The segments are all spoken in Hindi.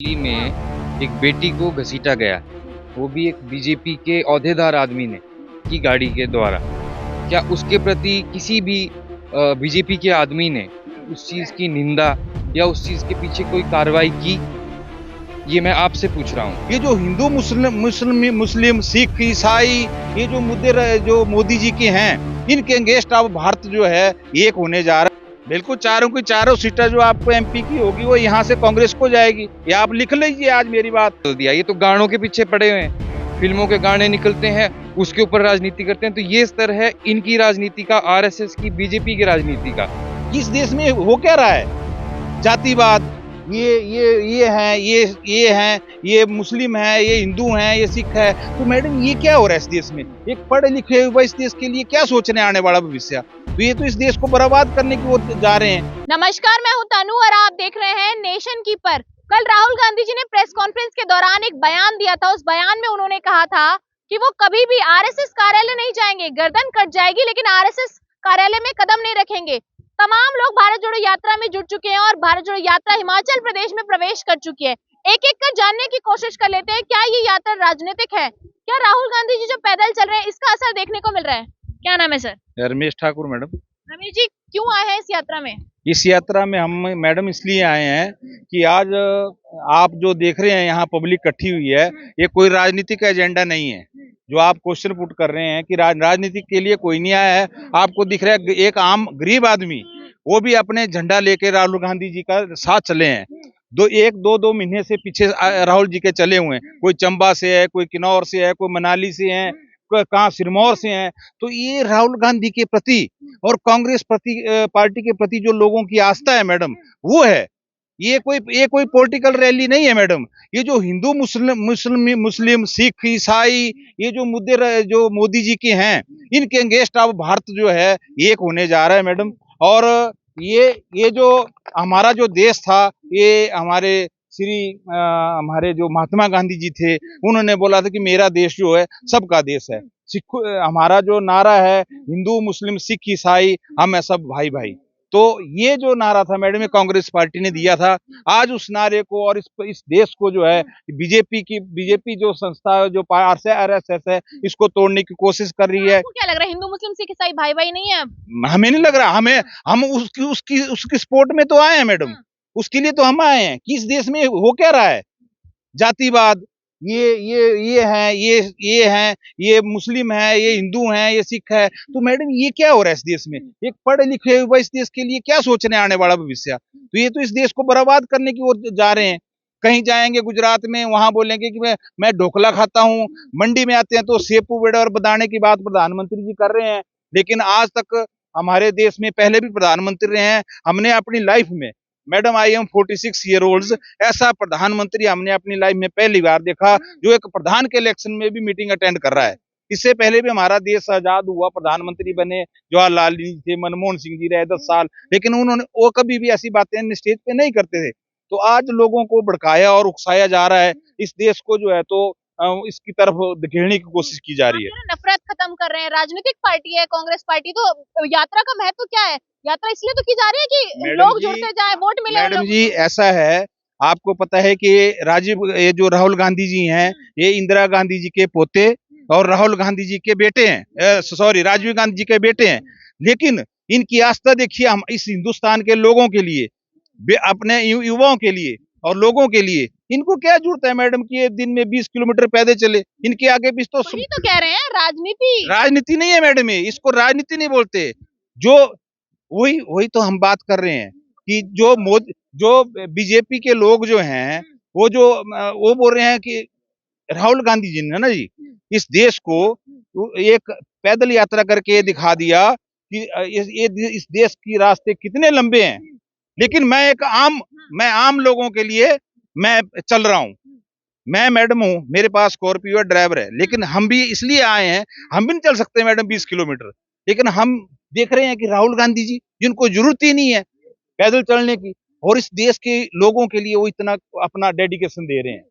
दिल्ली में एक बेटी को घसीटा गया, वो भी एक बीजेपी के औहदेदार आदमी ने की गाड़ी के द्वारा। क्या उसके प्रति किसी भी बीजेपी के आदमी ने उस चीज़ की निंदा या उस चीज़ के पीछे कोई कार्रवाई की? ये मैं आपसे पूछ रहा हूँ। ये जो हिंदू मुस्लिम सिख ईसाई ये जो मुद्दे जो मोदी जी के हैं, इनके अगेंस्ट अब भारत जो है एक होने जा रहा है। बिल्कुल चारों की चारों सीटें जो आपको एमपी की होगी वो यहाँ से कांग्रेस को जाएगी। ये आप लिख लीजिए आज मेरी बात। बोल दिया, ये तो गानों के पीछे पड़े हुए हैं, फिल्मों के गाने निकलते हैं, उसके ऊपर राजनीति करते हैं। तो ये स्तर है इनकी राजनीति का, आरएसएस की, बीजेपी की राजनीति का। इस देश में हो क्या रहा है? जातिवाद, ये मुस्लिम है, ये हिंदू हैं, ये सिख है। तो मैडम ये क्या हो रहा है इस देश में? एक पढ़े लिखे हुए इस देश के लिए क्या सोचने आने वाला भविष्य? तो ये तो इस देश को बर्बाद करने की ओर जा रहे हैं। नमस्कार, मैं हूं तनु और आप देख रहे हैं नेशन कीपर। कल राहुल गांधी जी ने प्रेस कॉन्फ्रेंस के दौरान एक बयान दिया था। उस बयान में उन्होंने कहा था कि वो कभी भी आरएसएस कार्यालय नहीं जाएंगे, गर्दन कट जाएगी लेकिन आरएसएस कार्यालय में कदम नहीं रखेंगे। तमाम लोग भारत जोड़ो यात्रा में जुट चुके हैं और भारत जोड़ो यात्रा हिमाचल प्रदेश में प्रवेश कर चुकी है। एक एक कर जानने की कोशिश कर लेते हैं, क्या ये यात्रा राजनीतिक है? क्या राहुल गांधी जी जो पैदल चल रहे हैं इसका असर देखने को मिल रहा है? क्या नाम है सर? रमेश ठाकुर मैडम। रमेश जी, क्यों आए हैं इस यात्रा में? इस यात्रा में हम मैडम इसलिए आए हैं कि आज आप जो देख रहे हैं यहाँ पब्लिक इकट्ठी हुई है, ये कोई राजनीतिक एजेंडा नहीं है। जो आप क्वेश्चन पुट कर रहे हैं कि राजनीति के लिए कोई नहीं आया है। आपको दिख रहा है एक आम गरीब आदमी, वो भी अपने झंडा लेके राहुल गांधी जी का साथ चले हैं। दो महीने से पीछे राहुल जी के चले हुए हैं। कोई चंबा से है, कोई किन्नौर से है, कोई मनाली से है, कहाँ सिरमौर से हैं। तो ये राहुल गांधी के प्रति और कांग्रेस पार्टी के प्रति जो लोगों की आस्था है मैडम, वो है। ये कोई पॉलिटिकल रैली नहीं है मैडम। ये जो हिंदू मुस्लिम सिख ईसाई ये जो मुद्दे जो मोदी जी के हैं, इनके अगेंस्ट अब भारत जो है एक होने जा रहा है मैडम। और ये जो हमारा जो देश था, ये हमारे जो महात्मा गांधी जी थे, उन्होंने बोला था कि मेरा देश जो है सबका देश है। हमारा जो नारा है, हिंदू मुस्लिम सिख ईसाई हम है सब भाई भाई। तो ये जो नारा था मैडम, ये कांग्रेस पार्टी ने दिया था। आज उस नारे को और इस देश को जो है बीजेपी जो संस्था है, जो आरएसएस है, इसको तोड़ने की कोशिश कर रही है। आपको क्या लग रहा है, हिंदू मुस्लिम सिख ईसाई भाई भाई नहीं है? हमें नहीं लग रहा। हम उसकी सपोर्ट में तो आए हैं मैडम। उसके लिए तो हम आए हैं कि इस देश में हो क्या रहा है? जातिवाद, ये मुस्लिम है, ये हिंदू हैं, ये सिख है। तो मैडम ये क्या हो रहा है इस देश में? एक पढ़े लिखे हुए इस देश के लिए क्या सोचने आने वाला भविष्य? तो ये तो इस देश को बर्बाद करने की ओर जा रहे हैं। कहीं जाएंगे गुजरात में, वहां बोलेंगे कि मैं ढोकला खाता हूँ। मंडी में आते हैं तो सेपू बेड़ा और बदाने की बात प्रधानमंत्री जी कर रहे हैं। लेकिन आज तक हमारे देश में पहले भी प्रधानमंत्री रहे हैं। हमने अपनी लाइफ में madam, I am 46 year old, ऐसा प्रधानमंत्री हमने अपनी लाइफ में पहली बार देखा जो एक प्रधान के इलेक्शन में भी मीटिंग अटेंड कर रहा है। इससे पहले भी हमारा देश आजाद हुआ, प्रधानमंत्री बने जवाहरलाल जी थे, मनमोहन सिंह जी रहे 10 साल, लेकिन वो कभी भी ऐसी बातें स्टेज पे नहीं करते थे। तो आज लोगों को भड़काया और उकसाया जा रहा है। इस देश को जो है तो इसकी तरफ धकेलने की कोशिश की जा रही है। नफरत खत्म कर रहे हैं, राजनीतिक पार्टी है कांग्रेस पार्टी, तो यात्रा का महत्व क्या है? यात्रा इसलिए तो की जा रही है कि लोग जुड़ते जाए, वोट मिले। मैडम जी ऐसा है, आपको पता है कि ये जो राहुल गांधी जी हैं, ये इंदिरा गांधी जी के पोते और राहुल गांधी जी के बेटे हैं, सॉरी राजीव गांधी जी के बेटे हैं। लेकिन इनकी आस्था देखिए हम इस हिंदुस्तान के लोगों के लिए, अपने युवाओं के लिए और लोगों के लिए। इनको क्या जरूरत है मैडम कि ये दिन में 20 किलोमीटर पैदल चले? इनके आगे भी तो कह रहे हैं राजनीति नहीं है मैडम, इसको राजनीति नहीं बोलते। जो वही तो हम बात कर रहे हैं कि जो बीजेपी के लोग जो हैं, वो बोल रहे हैं कि राहुल गांधी जी ने ना जी इस देश को एक पैदल यात्रा करके दिखा दिया कि इस देश की रास्ते कितने लंबे हैं। लेकिन मैं आम लोगों के लिए मैं चल रहा हूँ। मैं मैडम हूँ, मेरे पास स्कॉर्पियो ड्राइवर है, लेकिन हम भी इसलिए आए हैं। हम भी नहीं चल सकते मैडम 20 किलोमीटर, लेकिन हम देख रहे हैं कि राहुल गांधी जी, जिनको जरूरत ही नहीं है पैदल चलने की, और इस देश के लोगों के लिए वो इतना अपना डेडिकेशन दे रहे हैं।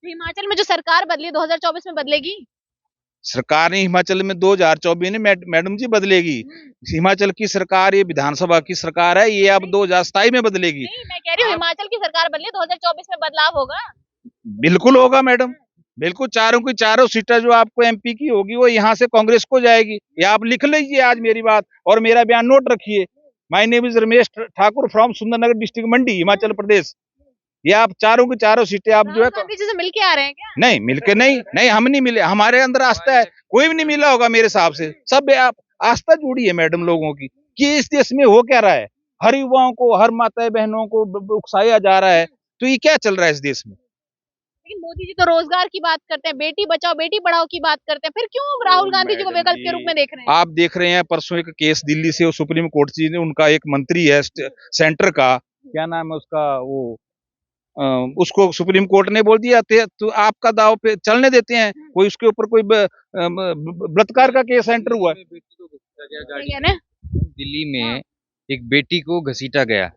हिमाचल में जो सरकार बदली 2024 में बदलेगी? सरकार ने हिमाचल में 2024 में मैडम जी बदलेगी। हिमाचल की सरकार, ये विधानसभा की सरकार है, ये अब 2027 में बदलेगी। नहीं, मैं कह रही हूँ हिमाचल की सरकार बदली 2024 में बदलाव होगा। बिल्कुल होगा मैडम, बिल्कुल। चारों की चारों सीटें जो आपको एमपी की होगी वो यहाँ से कांग्रेस को जाएगी। ये आप लिख लीजिए आज मेरी बात और मेरा बयान नोट रखिए। My name is Ramesh Thakur from Sundernagar district Mandi, Himachal Pradesh. ये आप चारों की चारों सीटें आप जो है राहुल गांधी जी से मिलके आ रहे हैं क्या? नहीं मिलके नहीं, हम नहीं मिले। हमारे अंदर आस्था है, कोई भी नहीं मिला होगा मेरे हिसाब से। सब आप आस्था जुड़ी है मैडम लोगों की कि इस देश में हो क्या रहा है। हर युवाओं को, हर माताएं बहनों को उकसाया जा रहा है। तो ये क्या चल रहा है इस देश में? लेकिन मोदी जी तो रोजगार की बात करते हैं, बेटी बचाओ बेटी पढ़ाओ की बात करते हैं, फिर क्यों राहुल गांधी जी को विकल्प के रूप में देख रहे हैं? आप देख रहे हैं परसों एक केस दिल्ली से सुप्रीम कोर्ट जी ने, उनका एक मंत्री है सेंटर का, क्या नाम है उसका, वो उसको सुप्रीम कोर्ट ने बोल दिया तो आपका दाव पे चलने देते हैं। कोई उसके ऊपर कोई बलात्कार का केस एंटर हुआ है। सही है ना? दिल्ली में एक बेटी को घसीटा गया,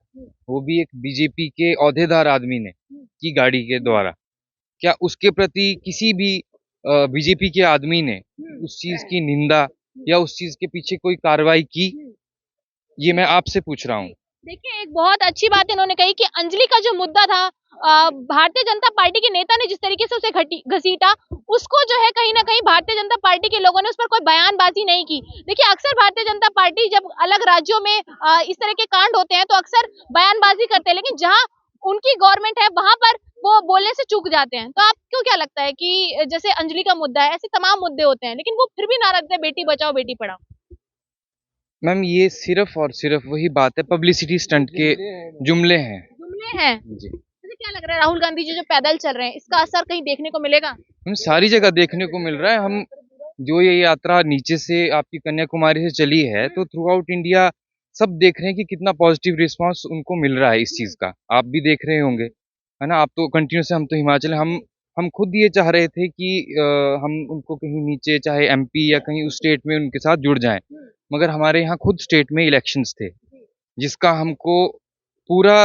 वो भी एक बीजेपी के औहदेदार आदमी ने की गाड़ी के द्वारा। क्या उसके प्रति किसी भी बीजेपी के आदमी ने उस चीज की निंदा या उस चीज के पीछे कोई कार्रवाई की? ये मैं आपसे पूछ रहा हूँ। देखिए, एक बहुत अच्छी बात इन्होंने कही कि अंजलि का जो मुद्दा था, भारतीय जनता पार्टी के नेता ने जिस तरीके से उसे घसीटा, उसको जो है कहीं ना कहीं भारतीय जनता पार्टी के लोगों ने उस पर कोई बयानबाजी नहीं की। देखिए, अक्सर भारतीय जनता पार्टी जब अलग राज्यों में इस तरह के कांड होते हैं तो अक्सर बयानबाजी करते हैं, लेकिन जहां उनकी गवर्नमेंट है वहां पर वो बोलने से चूक जाते हैं। तो आपको क्या लगता है कि जैसे अंजलि का मुद्दा है, ऐसे तमाम मुद्दे होते हैं लेकिन वो फिर भी ना रखते बेटी बचाओ बेटी पढ़ाओ? मैम, ये सिर्फ और सिर्फ वही बात है, पब्लिसिटी स्टंट के जुमले हैं। जुमले हैं। जी। मुझे क्या लग रहा है, राहुल गांधी जी जो पैदल चल रहे हैं इसका असर कहीं देखने को मिलेगा? हम सारी जगह देखने को मिल रहा है। हम जो ये यात्रा नीचे से आपकी कन्याकुमारी से चली है, तो थ्रू आउट इंडिया सब देख रहे हैं कि कितना पॉजिटिव रिस्पांस उनको मिल रहा है इस चीज का। आप भी देख रहे होंगे, है ना? आप तो कंटिन्यूस, हम तो हिमाचल, हम खुद ये चाह रहे थे कि हम उनको कहीं नीचे, चाहे एमपी या कहीं उस स्टेट में उनके साथ जुड़ जाएं, मगर हमारे यहाँ खुद स्टेट में इलेक्शंस थे, जिसका हमको पूरा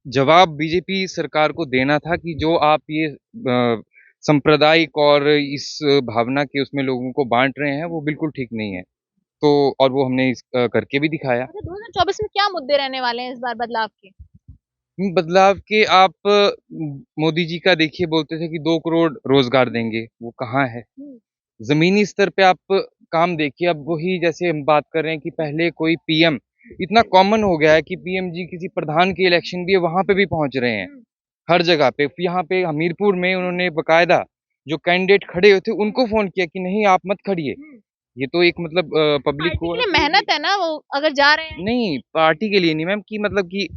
जवाब बीजेपी सरकार को देना था कि जो आप ये सांप्रदायिक और इस भावना के उसमें लोगों को बांट रहे हैं, वो बिल्कुल ठीक नहीं है। तो और वो हमने करके भी दिखाया। अच्छा, 2024 में क्या मुद्दे रहने वाले हैं इस बार बदलाव के? बदलाव के आप मोदी जी का देखिए, बोलते थे कि 2 करोड़ रोजगार देंगे, वो कहाँ है? जमीनी स्तर पे आप काम देखिए। अब वही जैसे हम बात कर रहे हैं कि पहले कोई पीएम, इतना कॉमन हो गया है कि पीएम जी किसी प्रधान की इलेक्शन भी है वहां पे भी पहुंच रहे हैं, हर जगह पे। यहाँ पे हमीरपुर में उन्होंने बकायदा जो कैंडिडेट खड़े हुए थे उनको फोन किया कि नहीं, आप मत खड़िए। ये तो एक मतलब पब्लिक पार्टी को, के लिए मेहनत है ना, वो अगर जा रहे हैं। नहीं पार्टी के लिए नहीं मैम, कि मतलब कि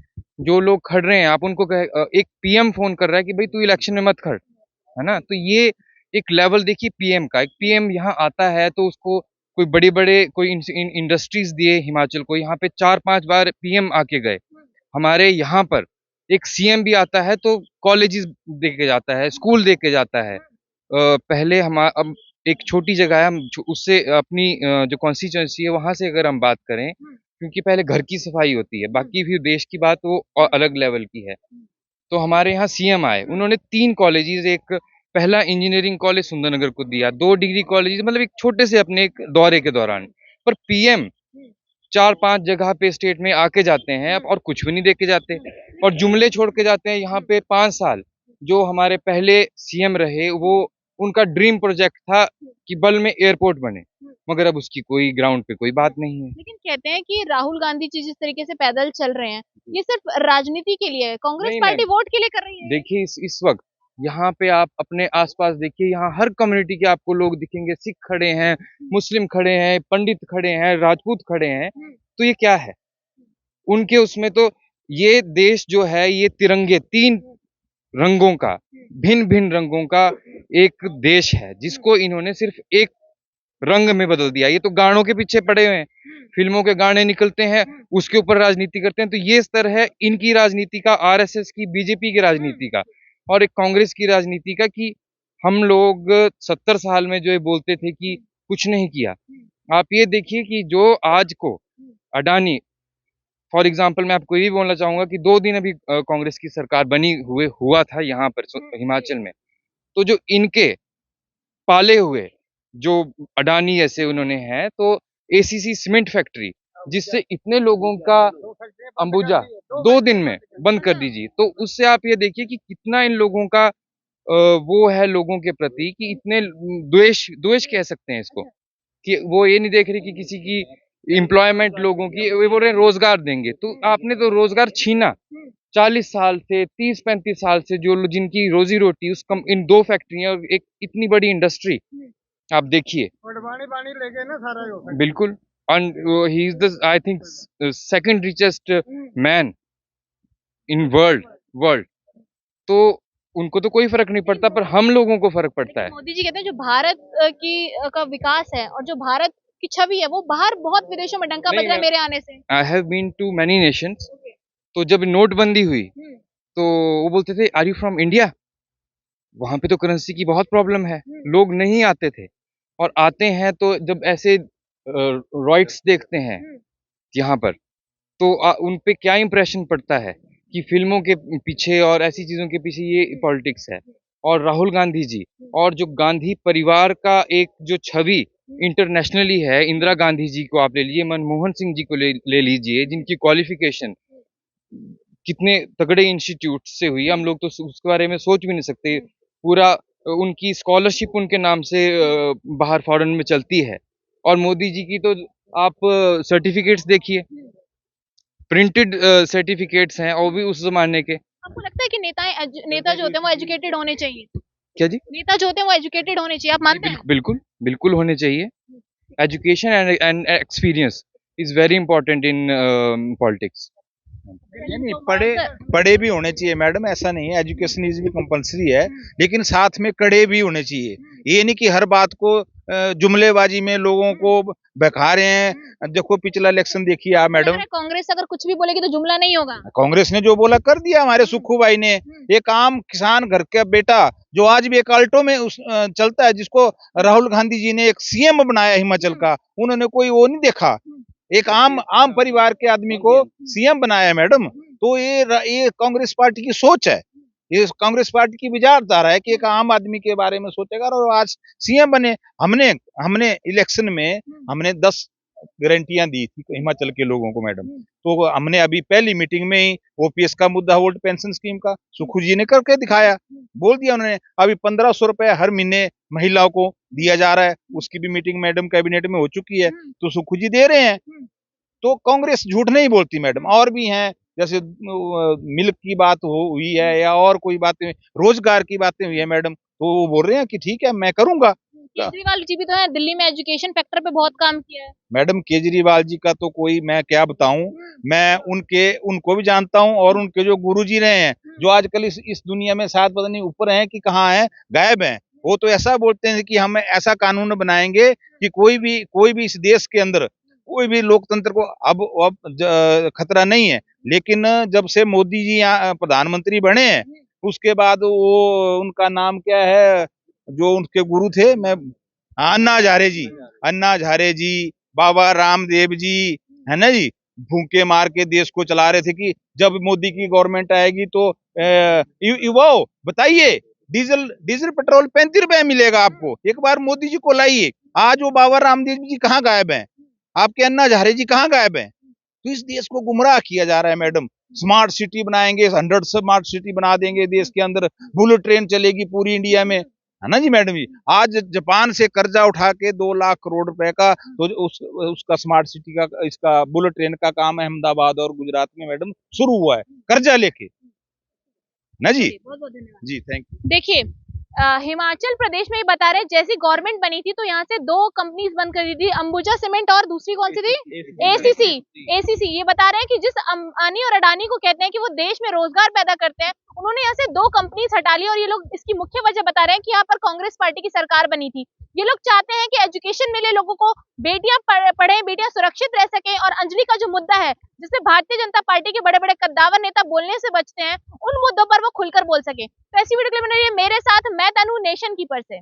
जो लोग खड़ रहे हैं, आप उनको एक पीएम फोन कर रहा है कि भाई तू इलेक्शन में मत खड़, है ना? तो ये एक लेवल देखिए पीएम का। एक पीएम यहाँ आता है तो उसको कोई बड़े बड़े कोई इंडस्ट्रीज दिए हिमाचल को, यहाँ पे 4-5 बार पीएम आके गए। हमारे यहाँ पर एक सीएम भी आता है तो कॉलेजेस दे के जाता है, स्कूल दे के जाता है। पहले हम अब एक छोटी जगह है, हम उससे अपनी जो कॉन्स्टिट्यूंसी है वहां से अगर हम बात करें, क्योंकि पहले घर की सफाई होती है, बाकी फिर देश की बात वो अलग लेवल की है। तो हमारे यहाँ सीएम आए, उन्होंने 3 कॉलेजेस, एक पहला इंजीनियरिंग कॉलेज सुंदरनगर को दिया, 2 डिग्री कॉलेज, मतलब एक छोटे से अपने एक दौरे के दौरान। पर पीएम 4-5 जगह पे स्टेट में आके जाते हैं और कुछ भी नहीं दे के जाते, और जुमले छोड़ के जाते हैं। यहाँ पे 5 साल जो हमारे पहले सीएम रहे, वो उनका ड्रीम प्रोजेक्ट था कि बल में एयरपोर्ट बने, मगर अब उसकी कोई ग्राउंड पे कोई बात नहीं है। लेकिन कहते हैं कि राहुल गांधी जी जिस तरीके से पैदल चल रहे हैं, ये सिर्फ राजनीति के लिए है, कांग्रेस नहीं पार्टी मैम, वोट के लिए कर रही है। देखिए इस वक्त यहाँ पे आप अपने आसपास देखिए, यहाँ हर कम्युनिटी के आपको लोग दिखेंगे। सिख खड़े हैं, मुस्लिम खड़े हैं, पंडित खड़े हैं, राजपूत खड़े हैं। तो ये क्या है उनके उसमें? तो ये देश जो है, ये तिरंगे 3 रंगों का, भिन्न भिन्न रंगों का एक देश है, जिसको इन्होंने सिर्फ एक रंग में बदल दिया। ये तो गानों के पीछे पड़े हुए हैं, फिल्मों के गाने निकलते हैं, उसके ऊपर राजनीति करते हैं। तो ये स्तर है इनकी राजनीति का, आरएसएस की, बीजेपी की राजनीति का, और एक कांग्रेस की राजनीति का, कि हम लोग 70 साल में जो ये बोलते थे कि कुछ नहीं किया। आप ये देखिए कि जो आज को अडानी, फॉर एग्जाम्पल मैं आपको ये भी बोलना चाहूंगा कि 2 दिन अभी कांग्रेस की सरकार बनी हुआ था यहाँ पर हिमाचल में, तो जो इनके पाले हुए जो अडानी ऐसे उन्होंने है, तो एसीसी सीमेंट फैक्ट्री, जिससे इतने लोगों का अंबुजा 2 दिन में बंद कर दीजिए। तो उससे आप ये देखिए कि कितना इन लोगों का वो है लोगों के प्रति कि इतने द्वेष द्वेष कह सकते हैं इसको, कि वो ये नहीं देख रहे कि किसी की एम्प्लॉयमेंट लोगों की, वो बोल रहे हैं रोजगार देंगे। तो आपने तो रोजगार छीना 40 साल से, 30-35 साल से, जो जिनकी रोजी रोटी उस कम इन 2 फैक्ट्रियां और एक इतनी बड़ी इंडस्ट्री आप देखिए। पानी लेके ना सारा ही बिल्कुल। And he is the I think second richest man in world. तो उनको तो कोई फर्क नहीं पड़ता, पर हम लोगों को फर्क पड़ता है। मोदी जी कहते हैं जो भारत का विकास है और जो भारत की छवि है वो बाहर बहुत विदेशों में डंका बज रहा है मेरे आने से। I have been to many nations. तो जब नोटबंदी हुई तो वो बोलते थे आर यू फ्रॉम इंडिया? वहां पे तो करेंसी की बहुत प्रॉब्लम है, लोग नहीं आते थे। और आते हैं तो जब ऐसे रॉइट्स देखते हैं यहाँ पर, तो उन पे क्या इंप्रेशन पड़ता है कि फिल्मों के पीछे और ऐसी चीजों के पीछे ये पॉलिटिक्स है। और राहुल गांधी जी और जो गांधी परिवार का एक जो छवि इंटरनेशनली है, इंदिरा गांधी जी को आप ले लीजिए, मनमोहन सिंह जी को ले लीजिए, जिनकी क्वालिफिकेशन कितने तगड़े इंस्टीट्यूट से हुई, हम लोग तो उसके बारे में सोच भी नहीं सकते। पूरा उनकी स्कॉलरशिप उनके नाम से बाहर फॉरेन में चलती है। और मोदी जी की तो आप सर्टिफिकेट्स देखिए, प्रिंटेड सर्टिफिकेट्स हैं, और भी उस जमाने के। आपको लगता है कि नेता जो होते हैं वो एजुकेटेड होने चाहिए? क्या जी? नेता जो होते हैं वो एजुकेटेड होने चाहिए, आप मानते हैं? बिल्कुल बिल्कुल होने चाहिए। Education and experience is very important in politics. नहीं, पढ़े भी होने चाहिए मैडम, ऐसा नहीं है, एजुकेशन इज भी कंपलसरी है, लेकिन साथ में कड़े भी होने चाहिए। ये नहीं कि हर बात को जुमलेबाजी में लोगों को बहका रहे हैं। देखो पिछला इलेक्शन देखिए आप मैडम, कांग्रेस अगर कुछ भी बोलेगी तो जुमला नहीं होगा। कांग्रेस ने जो बोला कर दिया। हमारे सुक्खू भाई ने, एक आम किसान घर का बेटा जो आज भी एक अल्टो में चलता है, जिसको राहुल गांधी जी ने एक सीएम बनाया हिमाचल का, उन्होंने कोई वो नहीं देखा, एक आम परिवार के आदमी को सीएम बनाया है मैडम। तो ये कांग्रेस पार्टी की सोच है, ये कांग्रेस पार्टी की विचारधारा है कि एक आम आदमी के बारे में सोचेगा और आज सीएम बने। हमने इलेक्शन में हमने 10 गारंटियां दी थी हिमाचल के लोगों को मैडम। तो हमने अभी पहली मीटिंग में ही ओपीएस का मुद्दा, ओल्ड पेंशन स्कीम का, सुखू जी ने करके दिखाया, बोल दिया उन्होंने। अभी 1500 रुपए हर महीने महिलाओं को दिया जा रहा है, उसकी भी मीटिंग मैडम कैबिनेट में हो चुकी है, तो सुखू जी दे रहे हैं। तो कांग्रेस झूठ नहीं बोलती मैडम। और भी हैं, जैसे मिल्क की बात हुई है या और कोई बातें, रोजगार की बातें हुई है मैडम, तो वो बोल रहे हैं कि ठीक है मैं करूंगा। केजरीवाल जी भी तो है, दिल्ली में एजुकेशन फैक्टर पे बहुत काम किया है। मैडम केजरीवाल जी का तो कोई मैं क्या बताऊं, मैं उनको भी जानता हूं, और उनके जो गुरुजी रहे हैं, जो आजकल इस दुनिया में शायद पता नहीं ऊपर हैं कि कहाँ हैं, गायब हैं, वो तो ऐसा बोलते हैं कि हम ऐसा कानून बनाएंगे कि कोई भी इस देश के अंदर कोई भी लोकतंत्र को अब खतरा नहीं है। लेकिन जब से मोदी जी यहाँ प्रधानमंत्री बने हैं, उसके बाद वो उनका नाम क्या है जो उनके गुरु थे, मैं अन्ना हजारे जी, बाबा रामदेव जी, है ना जी, भूखे मार के देश को चला रहे थे कि जब मोदी की गवर्नमेंट आएगी तो युवाओं बताइए डीजल पेट्रोल 35 रुपए मिलेगा आपको। एक बार मोदी जी को लाइए। आज वो बाबा रामदेव जी कहाँ गायब हैं, आपके अन्ना हजारे जी कहाँ गायब हैं? तो इस देश को गुमराह किया जा रहा है मैडम। स्मार्ट सिटी बनाएंगे, 100 स्मार्ट सिटी बना देंगे देश के अंदर, बुलेट ट्रेन चलेगी पूरी इंडिया में, है ना जी मैडम जी। आज जापान से कर्जा उठा के 2 लाख करोड़ रुपए का, तो उसका स्मार्ट सिटी का, इसका बुलेट ट्रेन का काम अहमदाबाद और गुजरात में मैडम शुरू हुआ है, कर्जा लेके ना जी। बहुत बहुत धन्यवाद जी, थैंक यू। देखिए हिमाचल प्रदेश में ही बता रहे, जैसी गवर्नमेंट बनी थी तो यहाँ से 2 कंपनीज बंद कर दी थी, अंबुजा सीमेंट और दूसरी कौन सी थी? एसीसी। ये बता रहे हैं कि जिस अंबानी और अडानी को कहते हैं कि वो देश में रोजगार पैदा करते हैं, उन्होंने यहाँ से 2 कंपनीज हटा ली। और ये लोग इसकी मुख्य वजह बता रहे हैं कि यहाँ पर कांग्रेस पार्टी की सरकार बनी थी। ये लोग चाहते हैं कि एजुकेशन मिले लोगों को, बेटियां पढ़े, बेटियां सुरक्षित रह सके। और अंजलि का जो मुद्दा है, जिससे भारतीय जनता पार्टी के बड़े बड़े कद्दावर नेता बोलने से बचते हैं, उन मुद्दों पर वो खुलकर बोल सके। तो ऐसी वीडियो के लिए बने रहिए मेरे साथ। मैं तनु, नेशन कीपर से।